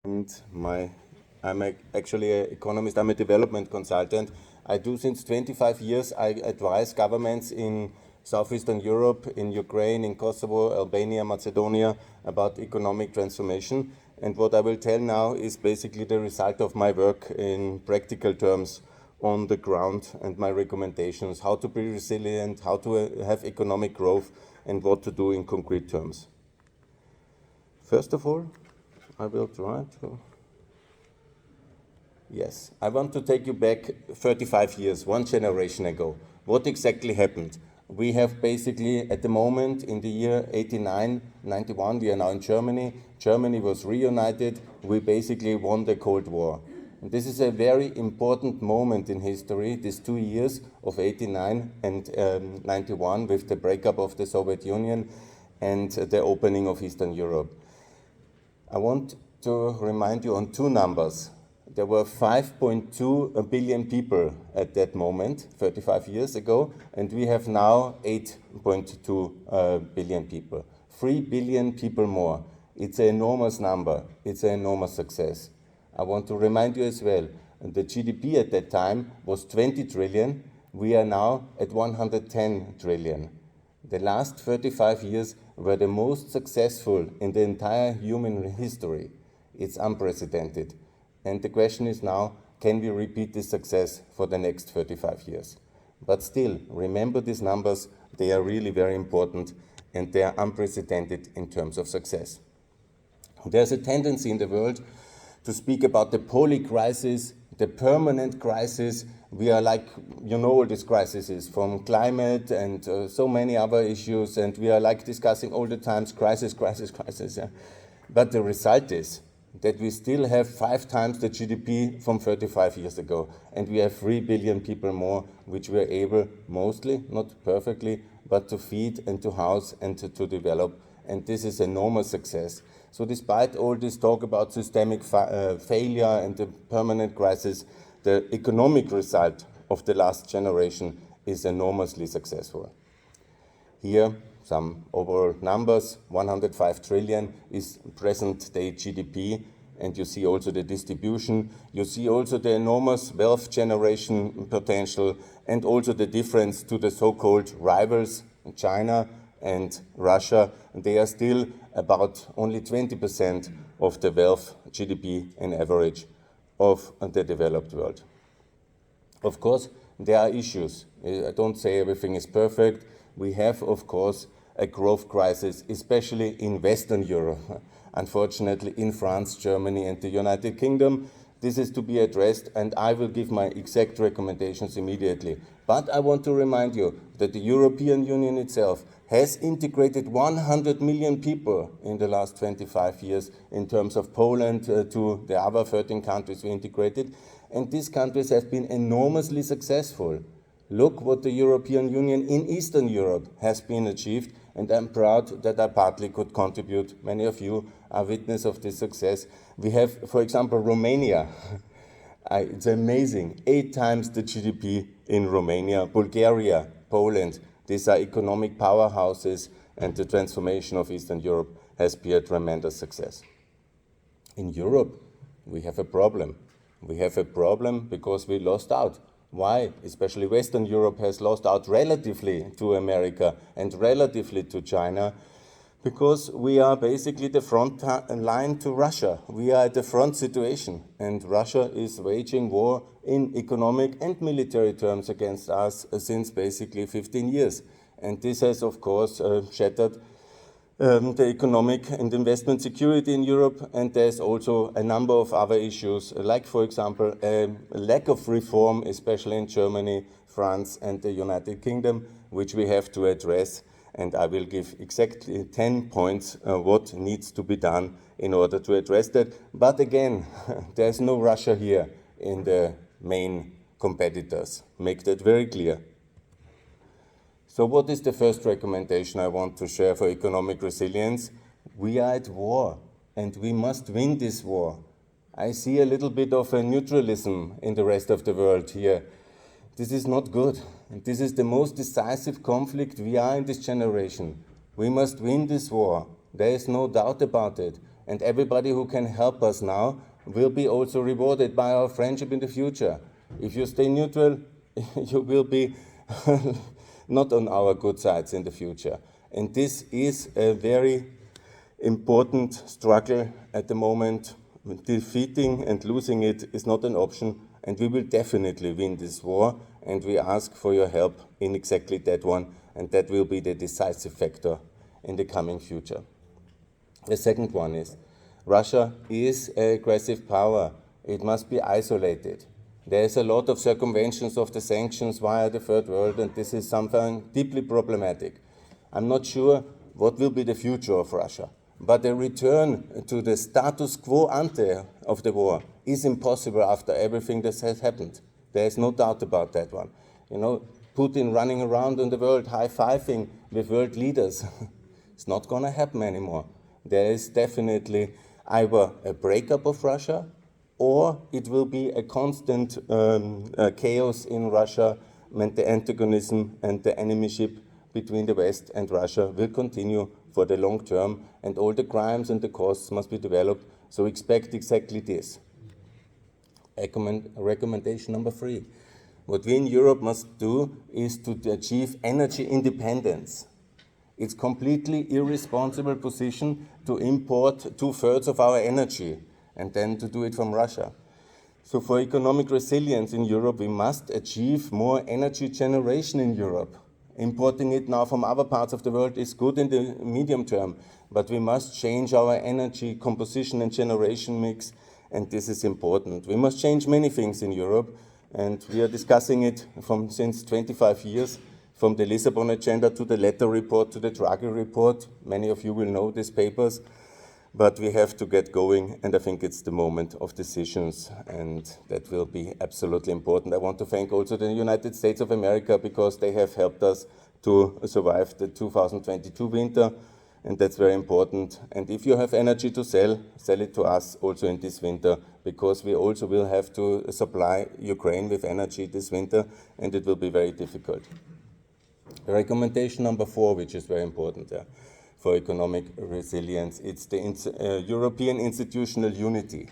And I'm actually an economist, I'm a development consultant. I do since 25 years, I advise governments in Southeastern Europe, in Ukraine, in Kosovo, Albania, Macedonia about economic transformation. And what I will tell now is basically the result of my work in practical terms on the ground and my recommendations, how to be resilient, how to have economic growth, and what to do in concrete terms. First of all, I will try to... Yes, I want to take you back 35 years, one generation ago. What exactly happened? We have basically, at the moment, in the year 89, 91, we are now in Germany. Germany was reunited. We basically won the Cold War. And this is a very important moment in history, these 2 years of 89 and 91 with the breakup of the Soviet Union and the opening of Eastern Europe. I want to remind you on two numbers. There were 5.2 billion people at that moment, 35 years ago, and we have now 8.2 billion people. 3 billion people more. It's an enormous number. It's an enormous success. I want to remind you as well, the GDP at that time was 20 trillion. We are now at 110 trillion. The last 35 years were the most successful in the entire human history. It's unprecedented. And the question is now, can we repeat this success for the next 35 years? But still, remember these numbers, they are really very important and they are unprecedented in terms of success. There's a tendency in the world to speak about the polycrisis, the permanent crisis. We are like, you know, all these crises from climate and so many other issues, and we are like discussing all the times crisis. Yeah? But the result is that we still have 5 times the GDP from 35 years ago, and we have 3 billion people more, which we are able, mostly, not perfectly, but to feed and to house and to develop, and this is enormous success. So despite all this talk about systemic failure and the permanent crisis, the economic result of the last generation is enormously successful. Here, some overall numbers, 105 trillion is present-day GDP, and you see also the distribution. You see also the enormous wealth generation potential, and also the difference to the so-called rivals, China and Russia. They are still about only 20% of the wealth GDP in average of the developed world. Of course, there are issues. I don't say everything is perfect. We have, of course, a growth crisis, especially in Western Europe. Unfortunately, in France, Germany, and the United Kingdom, this is to be addressed, and I will give my exact recommendations immediately. But I want to remind you that the European Union itself has integrated 100 million people in the last 25 years in terms of Poland to the other 13 countries we integrated, and these countries have been enormously successful. Look what the European Union in Eastern Europe has been achieved, and I'm proud that I partly could contribute. Many of you are witness of this success. We have, for example, Romania. It's amazing. 8 times the GDP in Romania. Bulgaria, Poland. These are economic powerhouses, and the transformation of Eastern Europe has been a tremendous success. In Europe, we have a problem. We have a problem because we lost out. Why? Especially Western Europe has lost out relatively to America and relatively to China, because we are basically the front line to Russia. We are at the front situation, and Russia is waging war in economic and military terms against us since basically 15 years. And this has, of course, shattered the economic and investment security in Europe, and there's also a number of other issues, like, for example, a lack of reform, especially in Germany, France, and the United Kingdom, which we have to address. And I will give exactly 10 points what needs to be done in order to address that. But again, there's no Russia here in the main competitors. Make that very clear. So what is the first recommendation I want to share for economic resilience? We are at war, and we must win this war. I see a little bit of a neutralism in the rest of the world here. This is not good. And this is the most decisive conflict we are in this generation. We must win this war. There is no doubt about it. And everybody who can help us now will be also rewarded by our friendship in the future. If you stay neutral, you will be not on our good sides in the future. And this is a very important struggle at the moment. Defeating and losing it is not an option, and we will definitely win this war, and we ask for your help in exactly that one, and that will be the decisive factor in the coming future. The second one is, Russia is an aggressive power. It must be isolated. There is a lot of circumventions of the sanctions via the third world, and this is something deeply problematic. I'm not sure what will be the future of Russia, but a return to the status quo ante of the war is impossible after everything that has happened. There is no doubt about that one. You know, Putin running around in the world high-fiving with world leaders. It's not going to happen anymore. There is definitely either a breakup of Russia, or it will be a constant chaos in Russia, and the antagonism and the enemyship between the West and Russia will continue for the long term, and all the crimes and the costs must be developed. So expect exactly this. Recommendation number 3. What we in Europe must do is to achieve energy independence. It's completely irresponsible position to import 2/3 of our energy and then to do it from Russia. So for economic resilience in Europe, we must achieve more energy generation in Europe. Importing it now from other parts of the world is good in the medium term, but we must change our energy composition and generation mix, and this is important. We must change many things in Europe, and we are discussing it since 25 years, from the Lisbon Agenda to the Letter Report to the Draghi Report. Many of you will know these papers, but we have to get going, and I think it's the moment of decisions, and that will be absolutely important. I want to thank also the United States of America, because they have helped us to survive the 2022 winter, and that's very important. And if you have energy to sell it to us also in this winter, because we also will have to supply Ukraine with energy this winter, and it will be very difficult. Recommendation number 4, which is very important for economic resilience, it's the European institutional unity.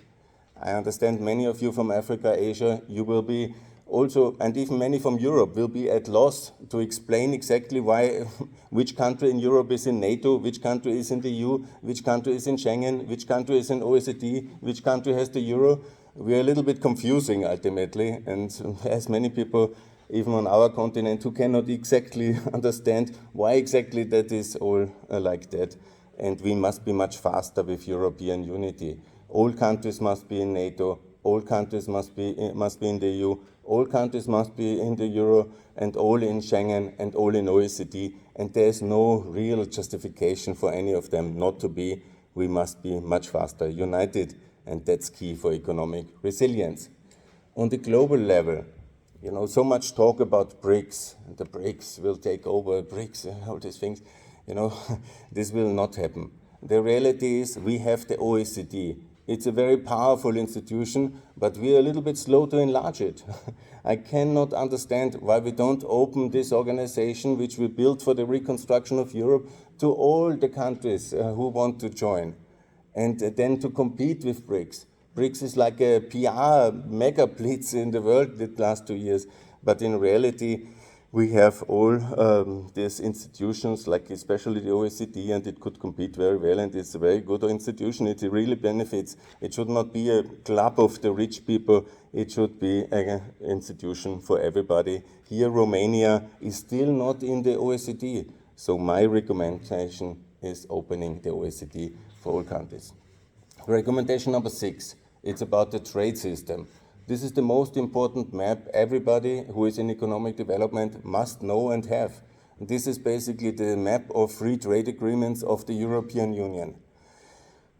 I understand many of you from Africa, Asia, you will be also, and even many from Europe, will be at loss to explain exactly why, which country in Europe is in NATO, which country is in the EU, which country is in Schengen, which country is in OECD, which country has the euro. We are a little bit confusing ultimately, and as many people even on our continent who cannot exactly understand why exactly that is all like that. And we must be much faster with European unity. All countries must be in NATO, all countries must be in the EU, all countries must be in the euro, and all in Schengen, and all in OECD. And there is no real justification for any of them not to be. We must be much faster united, and that's key for economic resilience. On the global level, you know, so much talk about BRICS, and the BRICS will take over, BRICS, all these things. You know, this will not happen. The reality is we have the OECD. It's a very powerful institution, but we are a little bit slow to enlarge it. I cannot understand why we don't open this organization, which we built for the reconstruction of Europe, to all the countries who want to join, and then to compete with BRICS. BRICS is like a PR mega blitz in the world the last 2 years, but in reality, we have all these institutions, like especially the OECD, and it could compete very well, and it's a very good institution. It really benefits. It should not be a club of the rich people. It should be an institution for everybody. Here, Romania is still not in the OECD, so my recommendation is opening the OECD for all countries. Recommendation number 6. It's about the trade system. This is the most important map everybody who is in economic development must know and have. This is basically the map of free trade agreements of the European Union.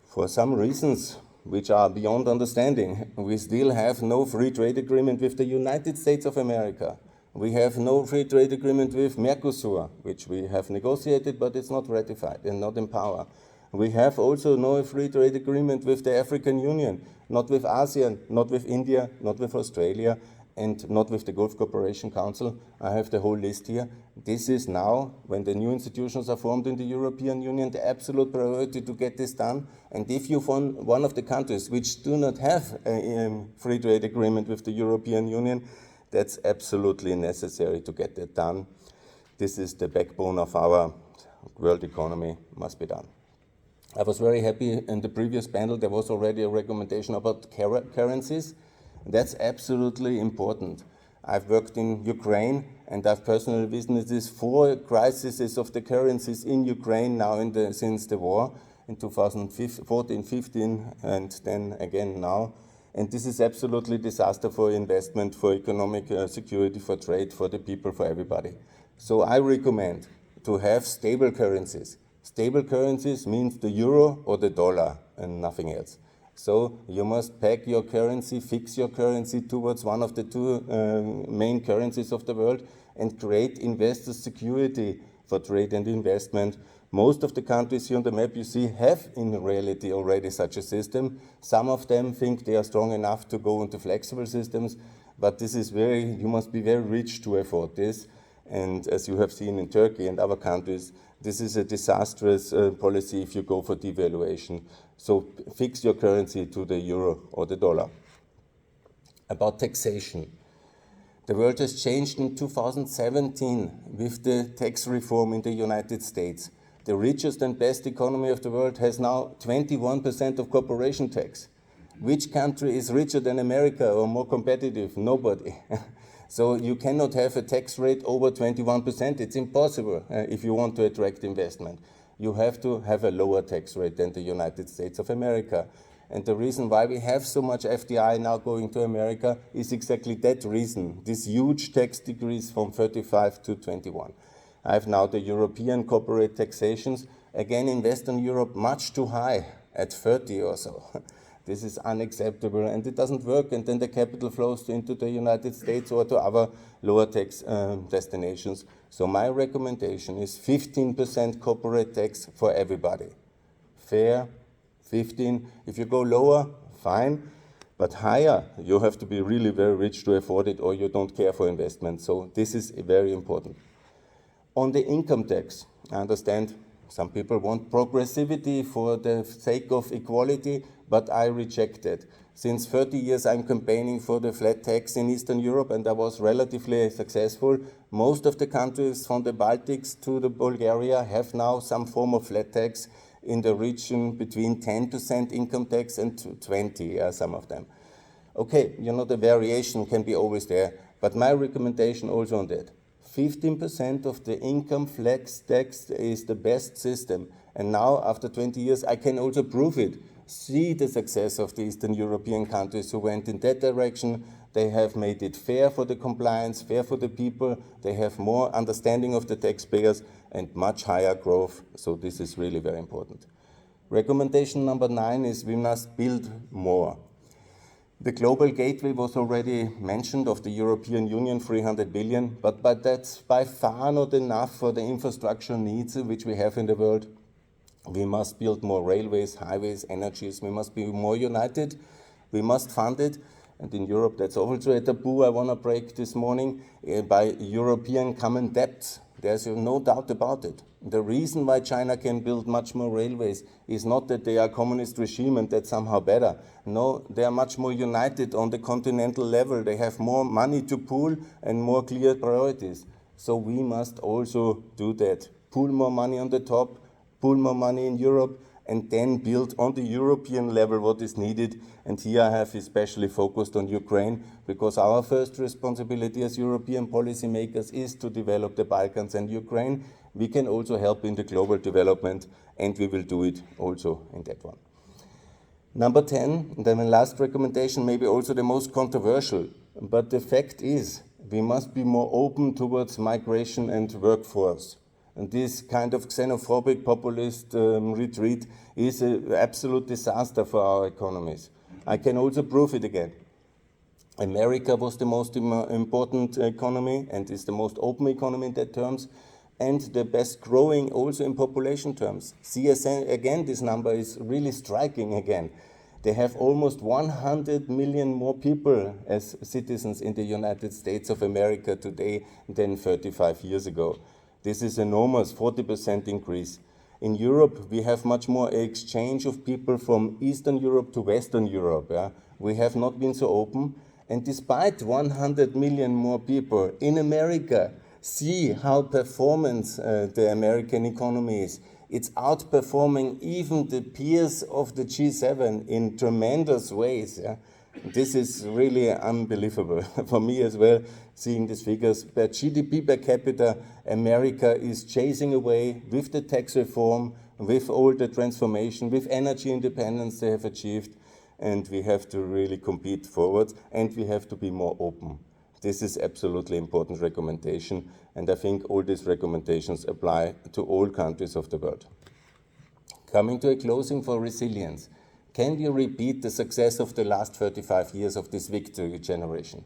For some reasons which are beyond understanding, we still have no free trade agreement with the United States of America. We have no free trade agreement with Mercosur, which we have negotiated, but it's not ratified and not in power. We have also no free trade agreement with the African Union, not with ASEAN, not with India, not with Australia, and not with the Gulf Cooperation Council. I have the whole list here. This is now, when the new institutions are formed in the European Union, the absolute priority to get this done. And if you're one of the countries which do not have a free trade agreement with the European Union, that's absolutely necessary to get that done. This is the backbone of our world economy, must be done. I was very happy in the previous panel, there was already a recommendation about currencies. That's absolutely important. I've worked in Ukraine and I've personally witnessed 4 crises of the currencies in Ukraine now since the war in 2014, 15, and then again now. And this is absolutely disaster for investment, for economic security, for trade, for the people, for everybody. So I recommend to have stable currencies. Stable currencies means the euro or the dollar and nothing else. So you must peg your currency, fix your currency towards one of the 2 main currencies of the world and create investor security for trade and investment. Most of the countries here on the map you see have in reality already such a system. Some of them think they are strong enough to go into flexible systems, but this is you must be very rich to afford this. And as you have seen in Turkey and other countries, this is a disastrous policy if you go for devaluation. So fix your currency to the euro or the dollar. About taxation. The world has changed in 2017 with the tax reform in the United States. The richest and best economy of the world has now 21% of corporation tax. Which country is richer than America or more competitive? Nobody. So you cannot have a tax rate over 21%. It's impossible if you want to attract investment. You have to have a lower tax rate than the United States of America. And the reason why we have so much FDI now going to America is exactly that reason, this huge tax decrease from 35 to 21. I have now the European corporate taxations, again in Western Europe, much too high, at 30 or so. This is unacceptable and it doesn't work, and then the capital flows into the United States or to other lower tax destinations. So my recommendation is 15% corporate tax for everybody. Fair, 15. If you go lower, fine, but higher, you have to be really very rich to afford it or you don't care for investment. So this is very important. On the income tax, I understand some people want progressivity for the sake of equality, but I reject it. Since 30 years I'm campaigning for the flat tax in Eastern Europe and I was relatively successful. Most of the countries from the Baltics to the Bulgaria have now some form of flat tax in the region between 10% income tax and 20%, some of them. Okay, the variation can be always there, but my recommendation also on that. 15% of the income flex tax is the best system. And now, after 20 years, I can also prove it. See the success of the Eastern European countries who went in that direction. They have made it fair for the compliance, fair for the people. They have more understanding of the taxpayers and much higher growth. So this is really very important. Recommendation number 9 is we must build more. The global gateway was already mentioned of the European Union, 300 billion, but that's by far not enough for the infrastructure needs which we have in the world. We must build more railways, highways, energies. We must be more united. We must fund it. And in Europe, that's also a taboo I want to break this morning by European common debt. There's no doubt about it. The reason why China can build much more railways is not that they are a communist regime and that's somehow better. No, they are much more united on the continental level. They have more money to pool and more clear priorities. So we must also do that. Pool more money on the top, pool more money in Europe, and then build on the European level what is needed. And here I have especially focused on Ukraine, because our first responsibility as European policymakers is to develop the Balkans and Ukraine. We can also help in the global development, and we will do it also in that one. Number 10, then my last recommendation, maybe also the most controversial, but the fact is we must be more open towards migration and workforce. And this kind of xenophobic populist retreat is an absolute disaster for our economies. I can also prove it again. America was the most important economy and is the most open economy in that terms, and the best growing also in population terms. CSN, again, this number is really striking again. They have almost 100 million more people as citizens in the United States of America today than 35 years ago. This is enormous, 40% increase. In Europe, we have much more exchange of people from Eastern Europe to Western Europe. Yeah? We have not been so open. And despite 100 million more people in America, see how performance the American economy is. It's outperforming even the peers of the G7 in tremendous ways. Yeah? This is really unbelievable for me as well, seeing these figures. Per GDP per capita, America is chasing away with the tax reform, with all the transformation, with energy independence they have achieved, and we have to really compete forward, and we have to be more open. This is absolutely important recommendation, and I think all these recommendations apply to all countries of the world. Coming to a closing for resilience, can we repeat the success of the last 35 years of this victory generation?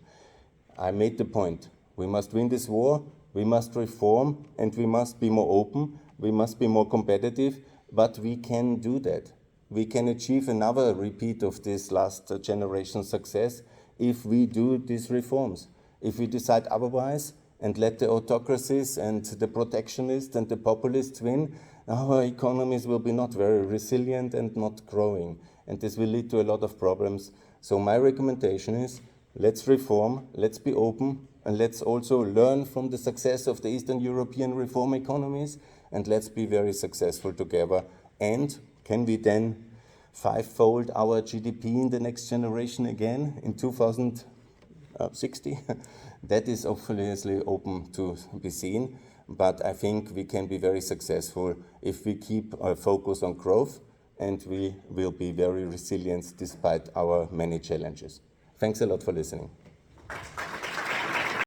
I made the point. We must win this war, we must reform, and we must be more open, we must be more competitive, but we can do that. We can achieve another repeat of this last generation success if we do these reforms. If we decide otherwise and let the autocracies and the protectionists and the populists win, our economies will be not very resilient and not growing. And this will lead to a lot of problems. So my recommendation is, let's reform, let's be open, and let's also learn from the success of the Eastern European reform economies, and let's be very successful together. And can we then fivefold our GDP in the next generation again in 2060? That is obviously open to be seen, but I think we can be very successful if we keep our focus on growth, and we will be very resilient despite our many challenges. Thanks a lot for listening.